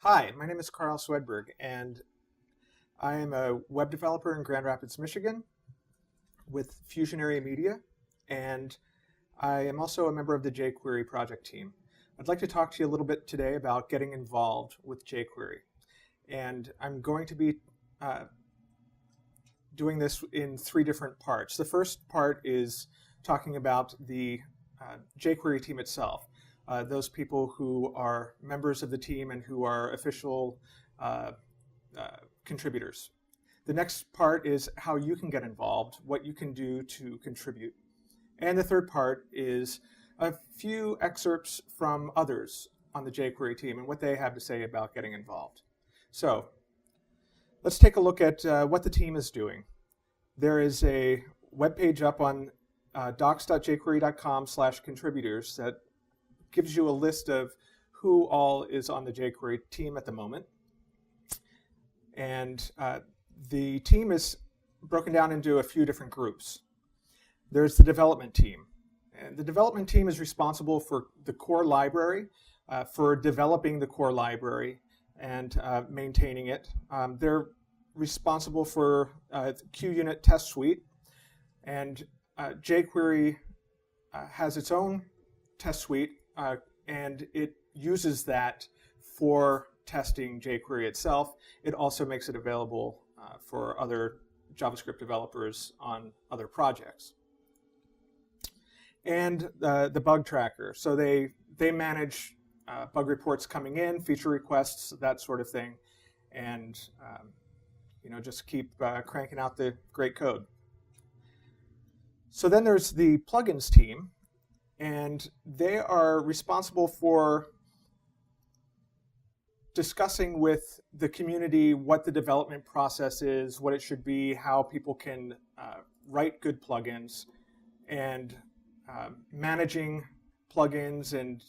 Hi, my name is Karl Swedberg, and I am a web developer in Grand Rapids, Michigan with Fusionary Media, and I am also a member of the jQuery project team. I'd like to talk to you a little bit today about getting involved with jQuery, and I'm going to be doing this in three different parts. The first part is talking about the jQuery team itself. Those people who are members of the team and who are official contributors. The next part is how you can get involved, what you can do to contribute. And the third part is a few excerpts from others on the jQuery team and what they have to say about getting involved. So let's take a look at what the team is doing. There is a web page up on docs.jquery.com/contributors that gives you a list of who all is on the jQuery team at the moment. And the team is broken down into a few different groups. There's the development team. And the development team is responsible for the core library, for developing the core library and maintaining it. They're responsible for QUnit test suite. And jQuery has its own test suite, and it uses that for testing jQuery itself. It also makes it available for other JavaScript developers on other projects. And the bug tracker. So they manage bug reports coming in, feature requests, that sort of thing, and just keep cranking out the great code. So then there's the plugins team, and they are responsible for discussing with the community what the development process is, what it should be, how people can write good plugins, and managing plugins and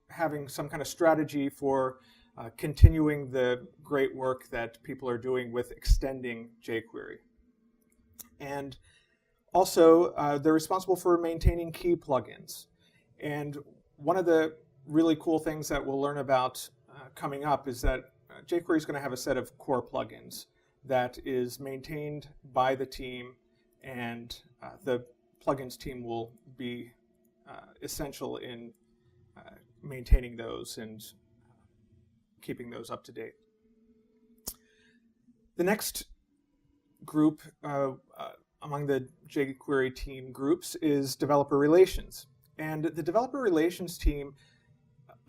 having some kind of strategy for continuing the great work that people are doing with extending jQuery. And also, they're responsible for maintaining key plugins. And one of the really cool things that we'll learn about coming up is that jQuery is going to have a set of core plugins that is maintained by the team, and the plugins team will be essential in maintaining those and keeping those up to date. The next group among the jQuery team groups is developer relations. And the developer relations team,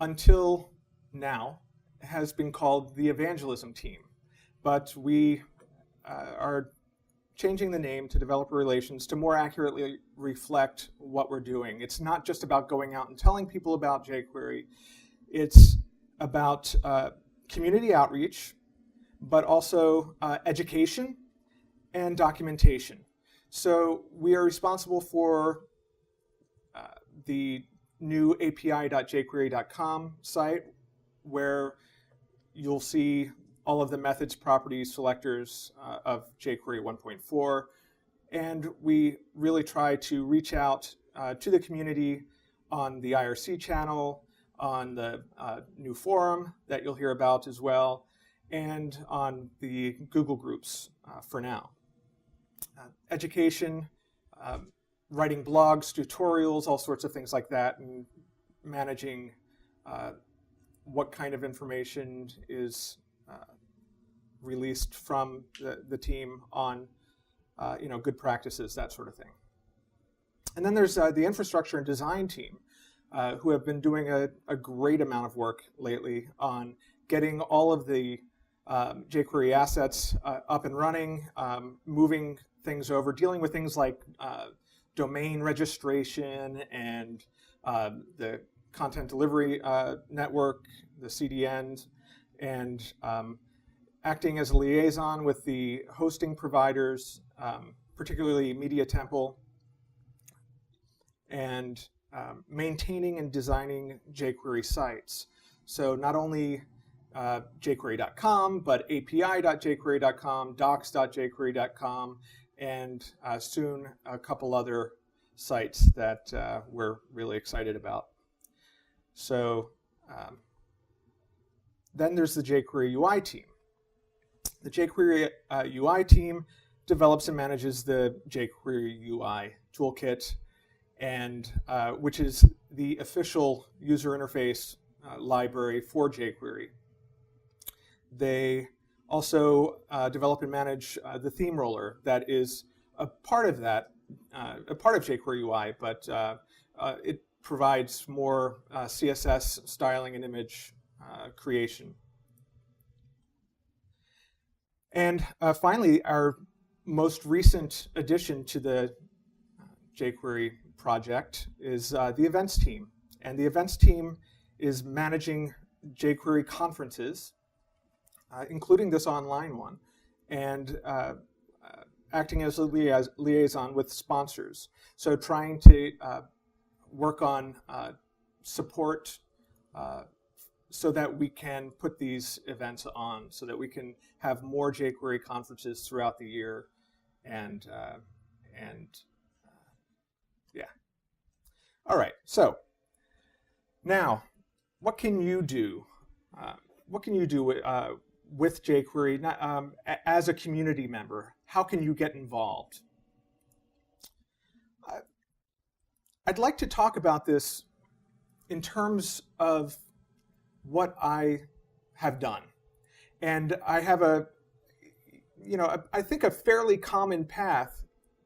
until now, has been called the evangelism team. But we are changing the name to developer relations to more accurately reflect what we're doing. It's not just about going out and telling people about jQuery. It's about community outreach, but also education and documentation. So we are responsible for the new api.jquery.com site, where you'll see all of the methods, properties, selectors of jQuery 1.4. And we really try to reach out to the community on the IRC channel, on the new forum that you'll hear about as well, and on the Google groups for now. Education, writing blogs, tutorials, all sorts of things like that, and managing what kind of information is released from the team on good practices, that sort of thing. And then there's the infrastructure and design team, who have been doing a great amount of work lately on getting all of the jQuery assets up and running, moving things over, dealing with things like domain registration and the content delivery network, the CDNs, and acting as a liaison with the hosting providers, particularly Media Temple, and maintaining and designing jQuery sites. So not only jQuery.com, but api.jQuery.com, docs.jQuery.com, and soon a couple other sites that we're really excited about. So Then there's the jQuery UI team. The jQuery UI team develops and manages the jQuery UI toolkit, and which is the official user interface library for jQuery. They also develop and manage the theme roller that is a part of that, a part of jQuery UI, but it provides more CSS styling and image creation. And finally, our most recent addition to the jQuery project is the events team. And the events team is managing jQuery conferences, including this online one, and acting as a liaison with sponsors. So trying to work on support so that we can put these events on, so that we can have more jQuery conferences throughout the year, and yeah. All right. So now, what can you do? What can you do with jQuery as a community member? How can you get involved? I'd like to talk about this in terms of what I have done. And I have I think a fairly common path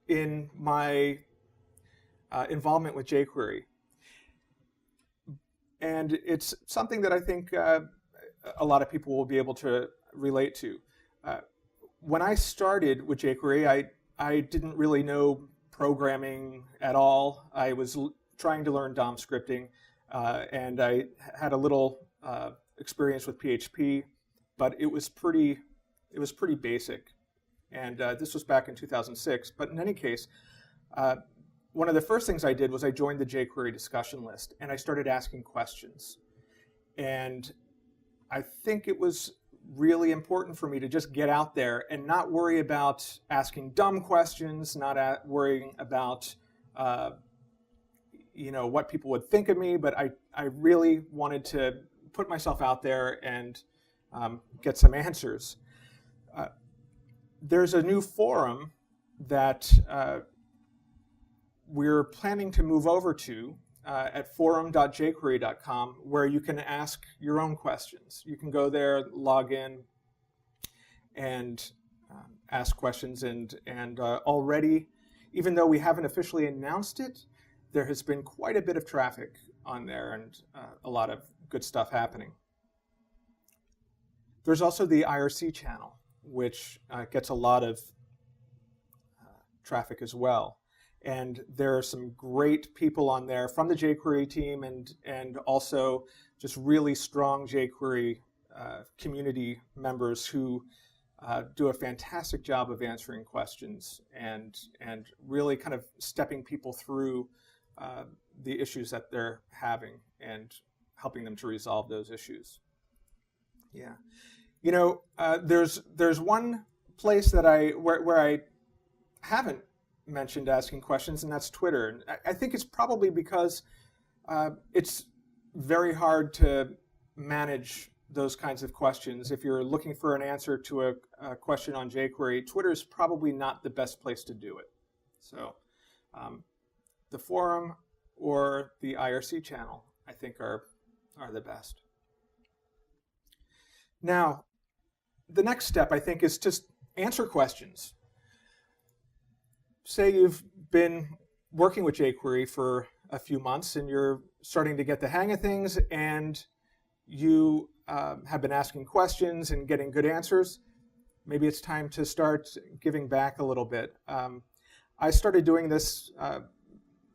in my involvement with jQuery. And it's something that I think a lot of people will be able to relate to. When I started with jQuery, I didn't really know programming at all. I was trying to learn DOM scripting, and I had a little experience with PHP, but it was pretty basic. And this was back in 2006. But in any case, one of the first things I did was I joined the jQuery discussion list, and I started asking questions. And I think it was really important for me to just get out there and not worry about asking dumb questions, not worrying about what people would think of me, but I really wanted to put myself out there and get some answers. There's a new forum that we're planning to move over to at forum.jquery.com, where you can ask your own questions. You can go there, log in, and ask questions. And already, even though we haven't officially announced it, there has been quite a bit of traffic on there and a lot of good stuff happening. There's also the IRC channel, which gets a lot of traffic as well. And there are some great people on there from the jQuery team and also just really strong jQuery community members who do a fantastic job of answering questions and really kind of stepping people through the issues that they're having and helping them to resolve those issues. Yeah, there's one place that where I haven't mentioned asking questions, and that's Twitter. And I think it's probably because it's very hard to manage those kinds of questions. If you're looking for an answer to a question on jQuery, Twitter is probably not the best place to do it. So the forum or the IRC channel, I think, are the best. Now, the next step, I think, is just answer questions. Say you've been working with jQuery for a few months and you're starting to get the hang of things, and you have been asking questions and getting good answers. Maybe it's time to start giving back a little bit. I started doing this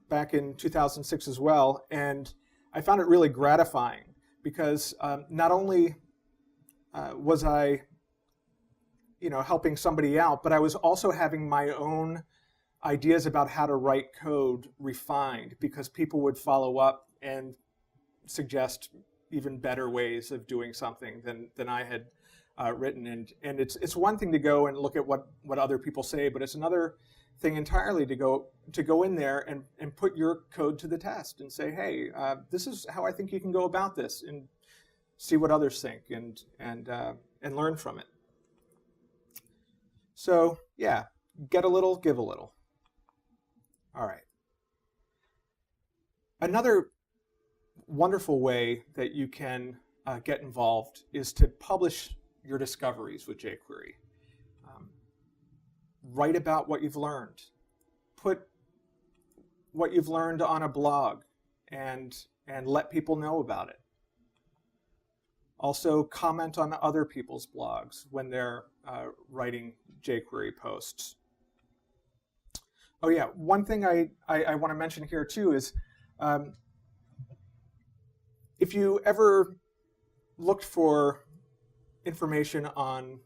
back in 2006 as well, and I found it really gratifying because not only was I helping somebody out, but I was also having my own ideas about how to write code refined, because people would follow up and suggest even better ways of doing something than I had written. And it's one thing to go and look at what other people say, but it's another thing entirely to go in there and put your code to the test and say, hey, this is how I think you can go about this, and see what others think and learn from it. So yeah, get a little, give a little. All right. Another wonderful way that you can get involved is to publish your discoveries with jQuery. Write about what you've learned. Put what you've learned on a blog and let people know about it. Also, comment on other people's blogs when they're writing jQuery posts. Oh yeah, one thing I want to mention here too is if you ever looked for information on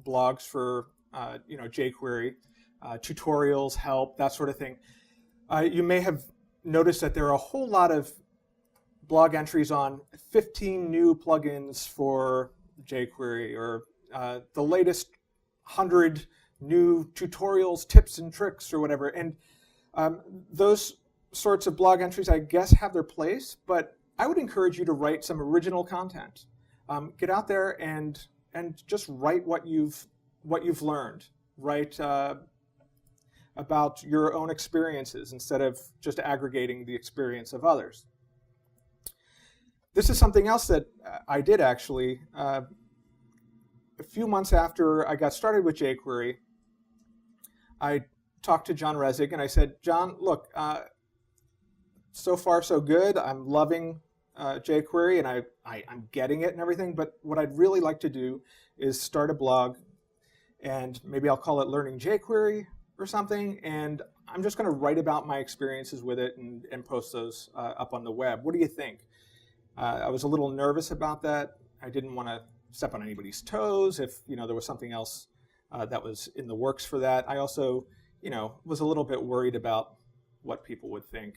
blogs for jQuery, tutorials, help, that sort of thing, you may have noticed that there are a whole lot of blog entries on 15 new plugins for jQuery, or the latest 100 new tutorials, tips, and tricks, or whatever. And those sorts of blog entries, I guess, have their place, but I would encourage you to write some original content. Get out there and just write what you've learned. Write about your own experiences instead of just aggregating the experience of others. This is something else that I did actually. A few months after I got started with jQuery, I talked to John Resig and I said, John, look, so far so good. I'm loving jQuery and I'm getting it and everything, but what I'd really like to do is start a blog, and maybe I'll call it Learning jQuery or something, and I'm just going to write about my experiences with it and post those up on the web. What do you think? I was a little nervous about that. I didn't want to step on anybody's toes if there was something else that was in the works for that. I also was a little bit worried about what people would think.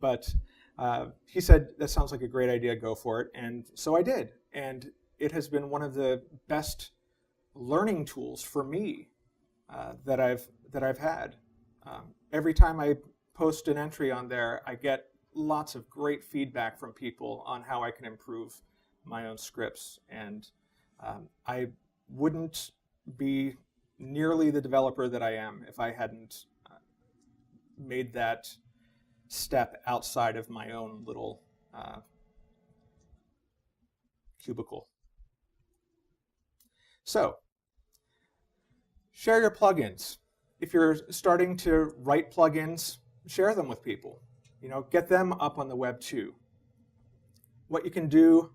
But he said, that sounds like a great idea, go for it. And so I did. And it has been one of the best learning tools for me that I've had. Every time I post an entry on there, I get lots of great feedback from people on how I can improve my own scripts. And I wouldn't be nearly the developer that I am if I hadn't made that step outside of my own little cubicle. So, share your plugins. If you're starting to write plugins, share them with people. Get them up on the web too. What you can do,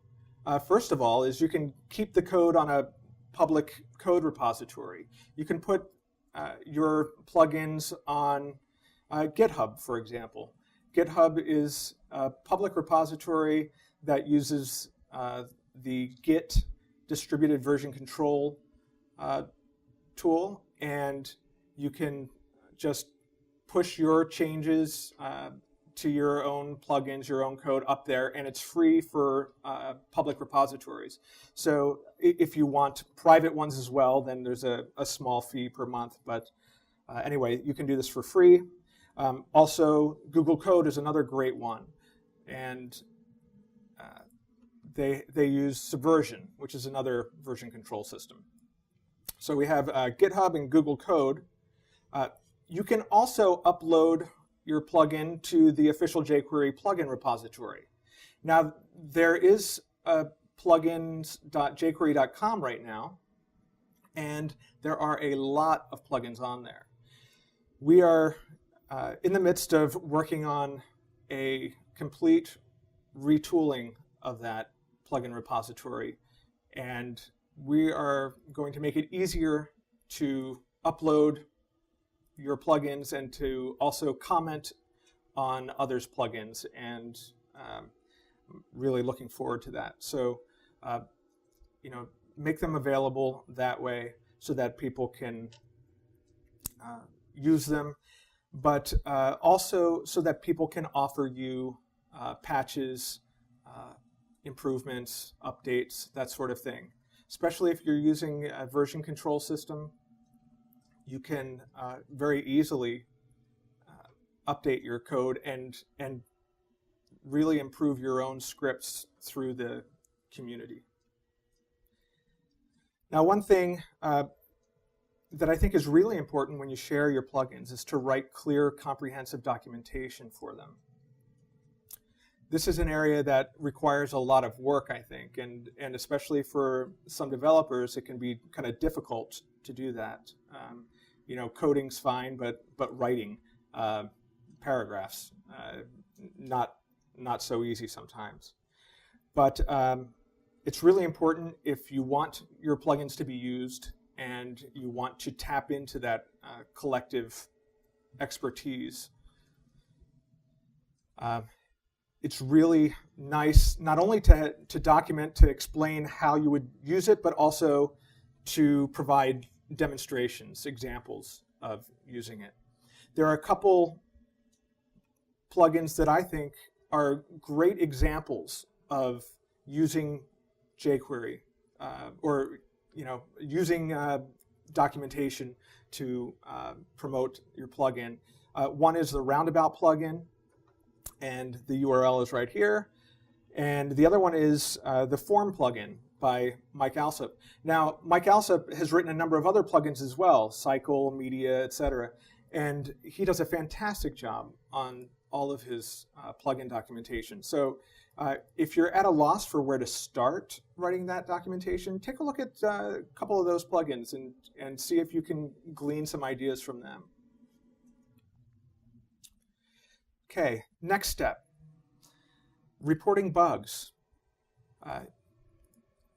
first of all, is you can keep the code on a public code repository. You can put your plugins on GitHub, for example. GitHub is a public repository that uses the Git distributed version control tool, and you can just push your changes to your own plugins, your own code up there, and it's free for public repositories. So if you want private ones as well, then there's a small fee per month. But anyway, you can do this for free. Also, Google Code is another great one, and they use Subversion, which is another version control system. So we have GitHub and Google Code. You can also upload your plugin to the official jQuery plugin repository. Now, there is plugins.jquery.com right now, and there are a lot of plugins on there. We are in the midst of working on a complete retooling of that plugin repository, and we are going to make it easier to upload your plugins and to also comment on others' plugins, and really looking forward to that. So, make them available that way so that people can use them, but also so that people can offer you patches, improvements, updates, that sort of thing. Especially if you're using a version control system, you can very easily update your code and really improve your own scripts through the community. Now, one thing that I think is really important when you share your plugins is to write clear, comprehensive documentation for them. This is an area that requires a lot of work, I think, and especially for some developers, it can be kind of difficult to do that. You know, coding's fine, but writing paragraphs, not so easy sometimes. But it's really important if you want your plugins to be used and you want to tap into that collective expertise. It's really nice not only to document, to explain how you would use it, but also to provide demonstrations, examples of using it. There are a couple plugins that I think are great examples of using jQuery or using documentation to promote your plugin. One is the Roundabout plugin, and the URL is right here. And the other one is the Form plugin by Mike Alsop. Now, Mike Alsop has written a number of other plugins as well, Cycle, Media, etc. And he does a fantastic job on all of his plugin documentation. So if you're at a loss for where to start writing that documentation, take a look at a couple of those plugins and see if you can glean some ideas from them. Okay, next step, reporting bugs.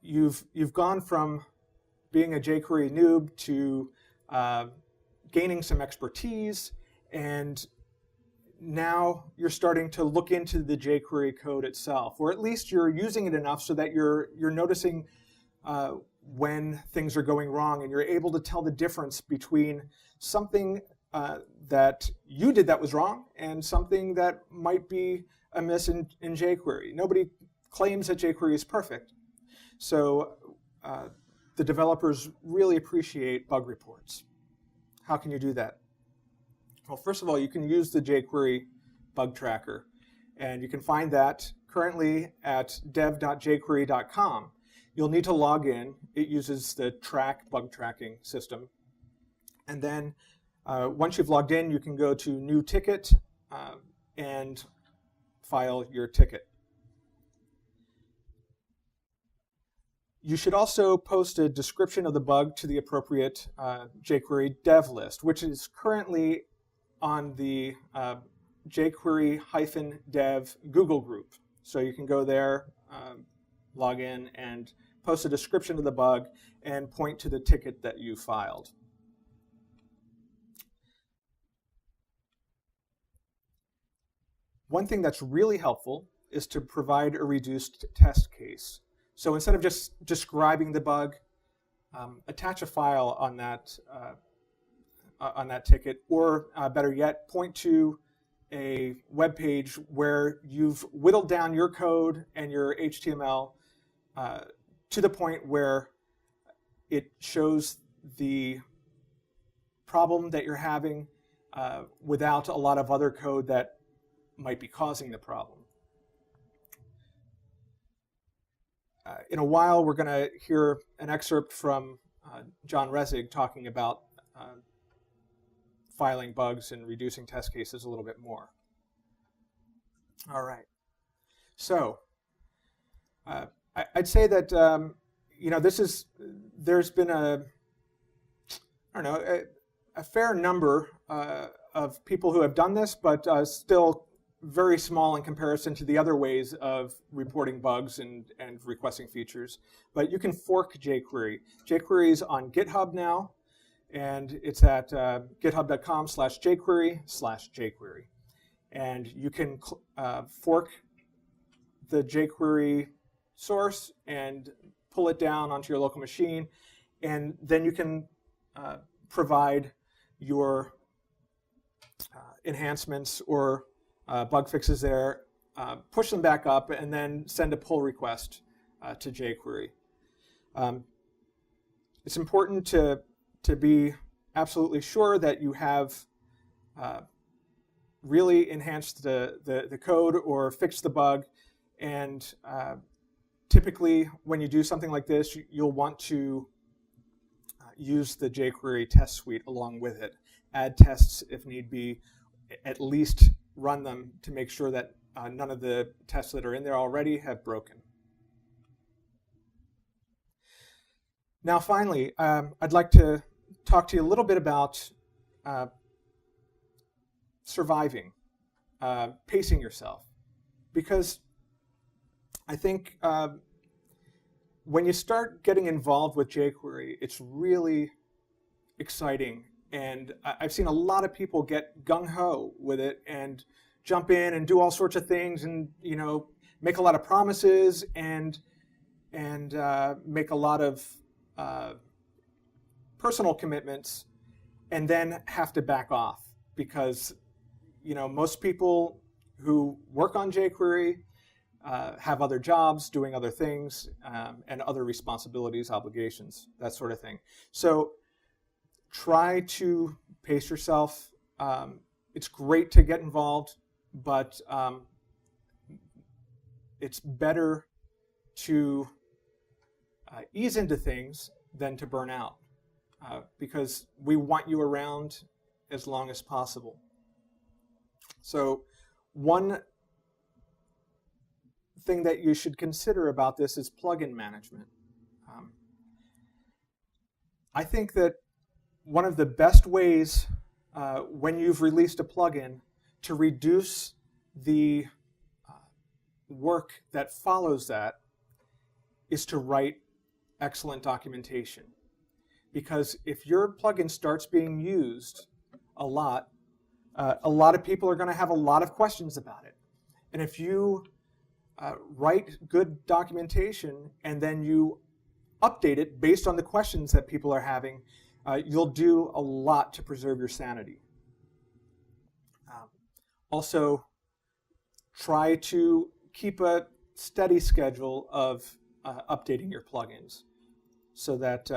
You've gone from being a jQuery noob to gaining some expertise, and now you're starting to look into the jQuery code itself, or at least you're using it enough so that you're noticing when things are going wrong, and you're able to tell the difference between something that you did that was wrong and something that might be amiss in jQuery. Nobody claims that jQuery is perfect. So the developers really appreciate bug reports. How can you do that? Well, first of all, you can use the jQuery bug tracker, and you can find that currently at dev.jquery.com. You'll need to log in. It uses the track bug tracking system. And then once you've logged in, you can go to New Ticket and file your ticket. You should also post a description of the bug to the appropriate jQuery dev list, which is currently on the jQuery-dev Google group. So you can go there, log in, and post a description of the bug and point to the ticket that you filed. One thing that's really helpful is to provide a reduced test case. So instead of just describing the bug, attach a file on that ticket, or better yet, point to a web page where you've whittled down your code and your HTML to the point where it shows the problem that you're having without a lot of other code that might be causing the problem. In a while, we're going to hear an excerpt from John Resig talking about filing bugs and reducing test cases a little bit more. All right. So I'd say that there's been a fair number of people who have done this, but still very small in comparison to the other ways of reporting bugs and requesting features. But you can fork jQuery. jQuery is on GitHub now, and it's at github.com/jQuery/jQuery. And you can fork the jQuery source and pull it down onto your local machine, and then you can provide your enhancements or bug fixes there, push them back up, and then send a pull request to jQuery. It's important to be absolutely sure that you have really enhance the code or fix the bug. And typically, when you do something like this, you'll want to use the jQuery test suite along with it. Add tests if need be, at least run them to make sure that none of the tests that are in there already have broken. Now finally, I'd like to talk to you a little bit about surviving, pacing yourself. Because I think when you start getting involved with jQuery, it's really exciting. And I've seen a lot of people get gung-ho with it and jump in and do all sorts of things and, you know, make a lot of promises and make a lot of personal commitments and then have to back off because, you know, most people who work on jQuery have other jobs, doing other things, and other responsibilities, obligations, that sort of thing. So try to pace yourself. It's great to get involved, but it's better to ease into things than to burn out because we want you around as long as possible. So one thing that you should consider about this is plugin management. I think that one of the best ways when you've released a plugin to reduce the work that follows that is to write excellent documentation. Because if your plugin starts being used a lot of people are going to have a lot of questions about it. And if you write good documentation and then you update it based on the questions that people are having, you'll do a lot to preserve your sanity. Also, try to keep a steady schedule of updating your plugins so that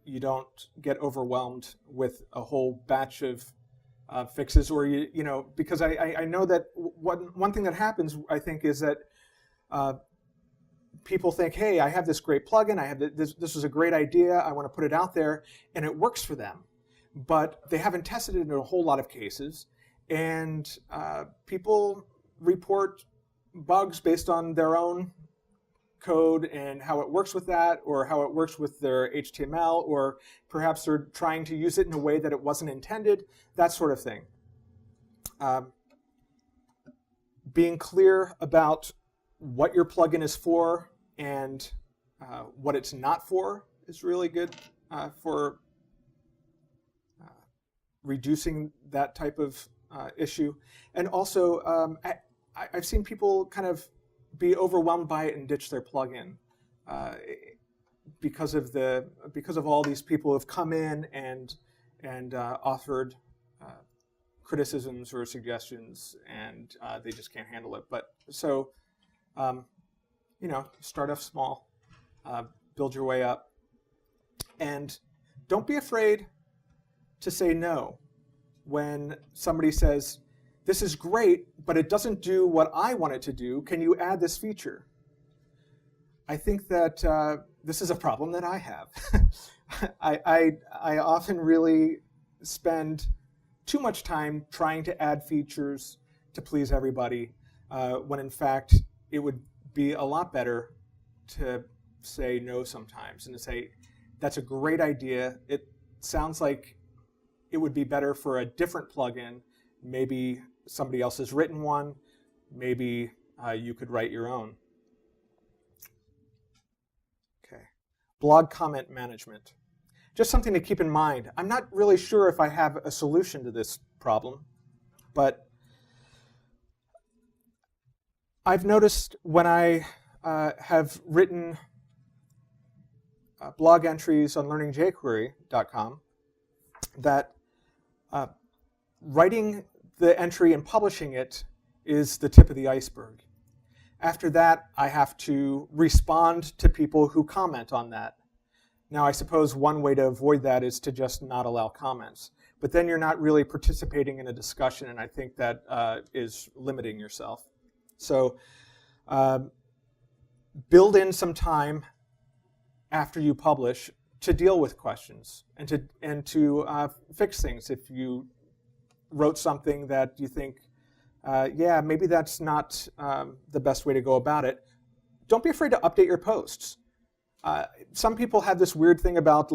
you don't get overwhelmed with a whole batch of fixes, or you know, because I know that one thing that happens, I think, is that people think, hey, I have this great plugin, I have this was a great idea, I want to put it out there, and it works for them, but they haven't tested it in a whole lot of cases, and people report bugs based on their own code and how it works with that, or how it works with their HTML, or perhaps they're trying to use it in a way that it wasn't intended, that sort of thing. Being clear about what your plugin is for and what it's not for is really good for reducing that type of issue. And also, I've seen people kind of be overwhelmed by it and ditch their plugin because of all these people who have come in and offered criticisms or suggestions, and they just can't handle it. But so, you know, start off small, build your way up, and don't be afraid to say no when somebody says, this is great, but it doesn't do what I want it to do. Can you add this feature? I think that this is a problem that I have. I often really spend too much time trying to add features to please everybody, when in fact it would be a lot better to say no sometimes and to say, that's a great idea. It sounds like it would be better for a different plugin. Maybe somebody else has written one. Maybe you could write your own. Okay. Blog comment management. Just something to keep in mind. I'm not really sure if I have a solution to this problem, but I've noticed when I have written blog entries on learningjQuery.com that writing the entry and publishing it is the tip of the iceberg. After that, I have to respond to people who comment on that. Now, I suppose one way to avoid that is to just not allow comments, but then you're not really participating in a discussion, and I think that is limiting yourself. So build in some time after you publish to deal with questions and to fix things. If you wrote something that you think, yeah, maybe that's not the best way to go about it, don't be afraid to update your posts. Some people have this weird thing about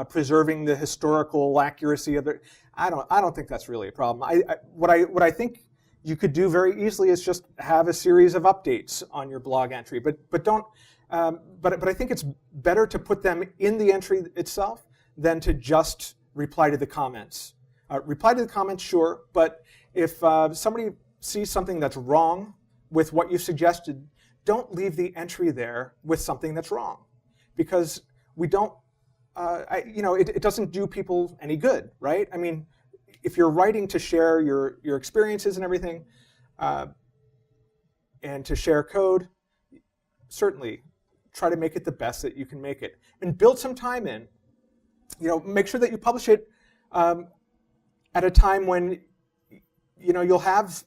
preserving the historical accuracy of it. I don't think that's really a problem. What I think you could do very easily is just have a series of updates on your blog entry, but don't. But I think it's better to put them in the entry itself than to just reply to the comments. Reply to the comments, sure, but if somebody sees something that's wrong with what you suggested, don't leave the entry there with something that's wrong, because we don't. It doesn't do people any good, right? I mean, if you're writing to share your experiences and everything, and to share code, certainly try to make it the best that you can make it, and build some time in. Make sure that you publish it at a time when you'll have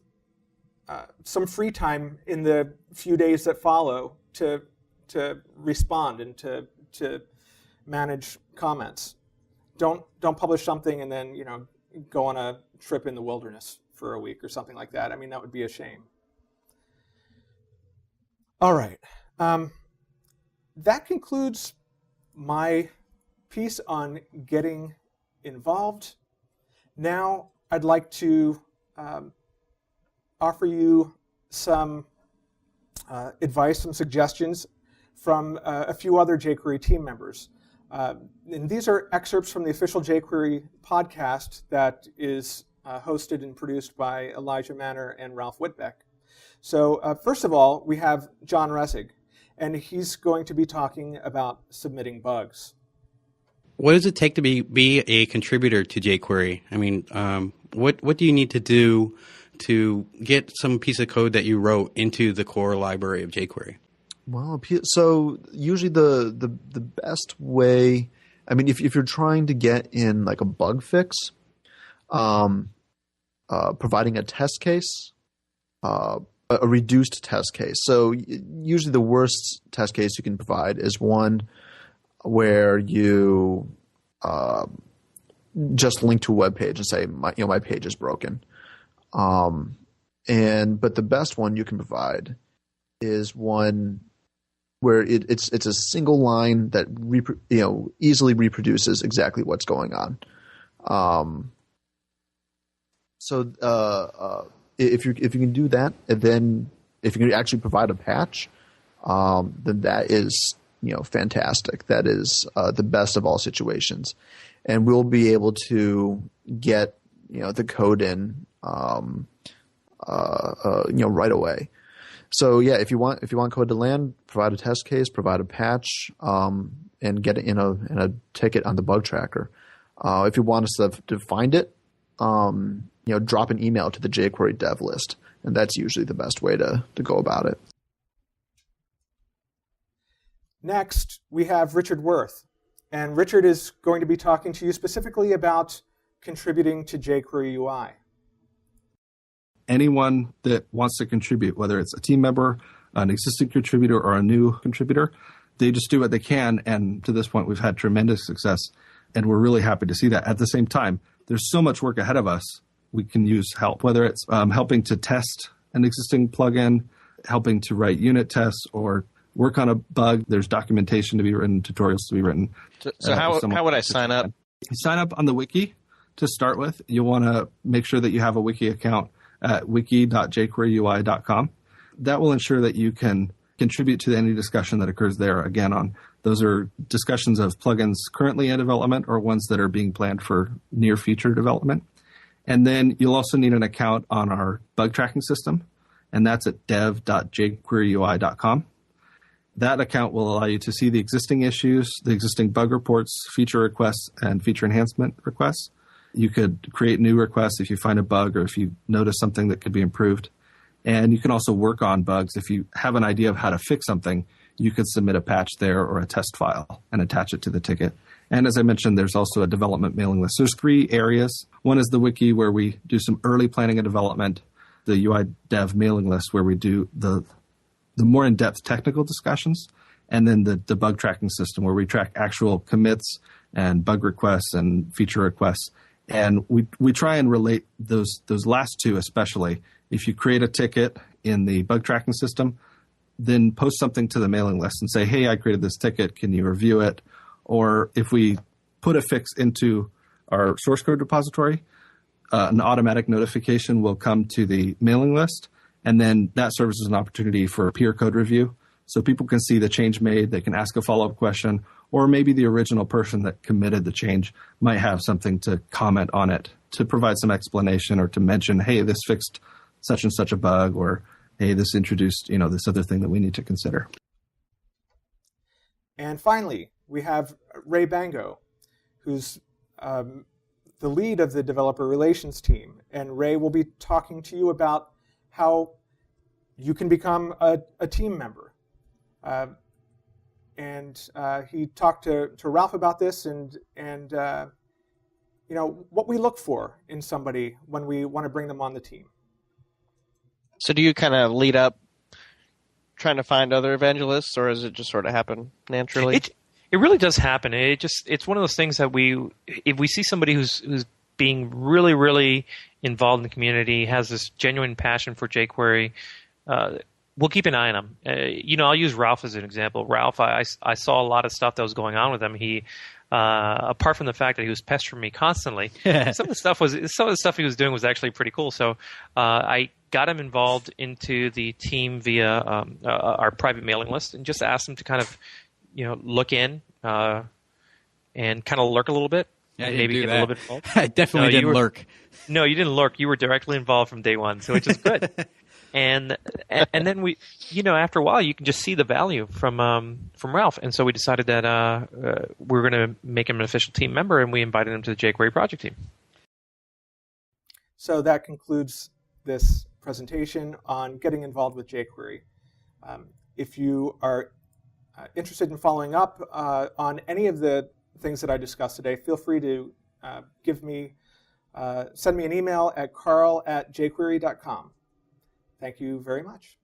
some free time in the few days that follow to respond and to manage comments. Don't publish something and then go on a trip in the wilderness for a week or something like that. I mean, that would be a shame. All right. That concludes my piece on getting involved. Now I'd like to offer you some advice, some suggestions from a few other jQuery team members. And these are excerpts from the official jQuery podcast that is hosted and produced by Elijah Manor and Ralph Whitbeck. So first of all, we have John Resig, and he's going to be talking about submitting bugs. What does it take to be a contributor to jQuery? I mean, what do you need to do to get some piece of code that you wrote into the core library of jQuery? Well, so usually the best way, I mean, if you're trying to get in like a bug fix, providing a test case, a reduced test case. So usually the worst test case you can provide is one where you just link to a web page and say, my page is broken. But the best one you can provide is one where it's a single line that easily reproduces exactly what's going on. If you can do that, and then if you can actually provide a patch, then that is fantastic. That is the best of all situations, and we'll be able to get the code in right away. So yeah, if you want code to land, provide a test case, provide a patch, and get it in a ticket on the bug tracker. If you want us to find it, drop an email to the jQuery dev list, and that's usually the best way to go about it. Next, we have Richard Worth, and Richard is going to be talking to you specifically about contributing to jQuery UI. Anyone that wants to contribute, whether it's a team member, an existing contributor, or a new contributor, they just do what they can. And to this point, we've had tremendous success, and we're really happy to see that. At the same time, there's so much work ahead of us. We can use help, whether it's helping to test an existing plugin, helping to write unit tests, or work on a bug. There's documentation to be written, tutorials to be written. So how would I sign up? You sign up on the wiki to start with. You'll want to make sure that you have a wiki account at wiki.jqueryui.com. That will ensure that you can contribute to any discussion that occurs there. Again, those are discussions of plugins currently in development or ones that are being planned for near future development. And then you'll also need an account on our bug tracking system, and that's at dev.jqueryui.com. That account will allow you to see the existing issues, the existing bug reports, feature requests, and feature enhancement requests. You could create new requests if you find a bug or if you notice something that could be improved. And you can also work on bugs. If you have an idea of how to fix something, you could submit a patch there or a test file and attach it to the ticket. And as I mentioned, there's also a development mailing list. There's 3 areas. One is the wiki, where we do some early planning and development. The UI dev mailing list, where we do the more in-depth technical discussions. And then the bug tracking system, where we track actual commits and bug requests and feature requests. And we try and relate those last 2 especially. If you create a ticket in the bug tracking system, then post something to the mailing list and say, hey, I created this ticket. Can you review it? Or if we put a fix into our source code repository, an automatic notification will come to the mailing list, and then that serves as an opportunity for peer code review. So people can see the change made, they can ask a follow-up question, or maybe the original person that committed the change might have something to comment on it, to provide some explanation or to mention, hey, this fixed such and such a bug, or hey, this introduced, this other thing that we need to consider. And finally, we have Rey Bango, who's the lead of the developer relations team. And Rey will be talking to you about how you can become a team member. He talked to Ralph about this and what we look for in somebody when we want to bring them on the team. So do you kind of lead up trying to find other evangelists, or does it just sort of happen naturally? It really does happen. It's one of those things that if we see somebody who's being really, really involved in the community, has this genuine passion for jQuery, we'll keep an eye on him. I'll use Ralph as an example. Ralph, I saw a lot of stuff that was going on with him. He, apart from the fact that he was pestering me constantly, some of the stuff he was doing was actually pretty cool. So I got him involved into the team via our private mailing list, and just asked him to kind of look in and kind of lurk a little bit. Yeah, maybe get a little bit involved. I definitely didn't lurk. No, you didn't lurk. You were directly involved from day one, so which is good. and then we, after a while, you can just see the value from Ralph, and so we decided that we're going to make him an official team member, and we invited him to the jQuery project team. So that concludes this presentation on getting involved with jQuery. If you are interested in following up on any of the things that I discussed today, feel free to send me an email at karl@jquery.com. Thank you very much.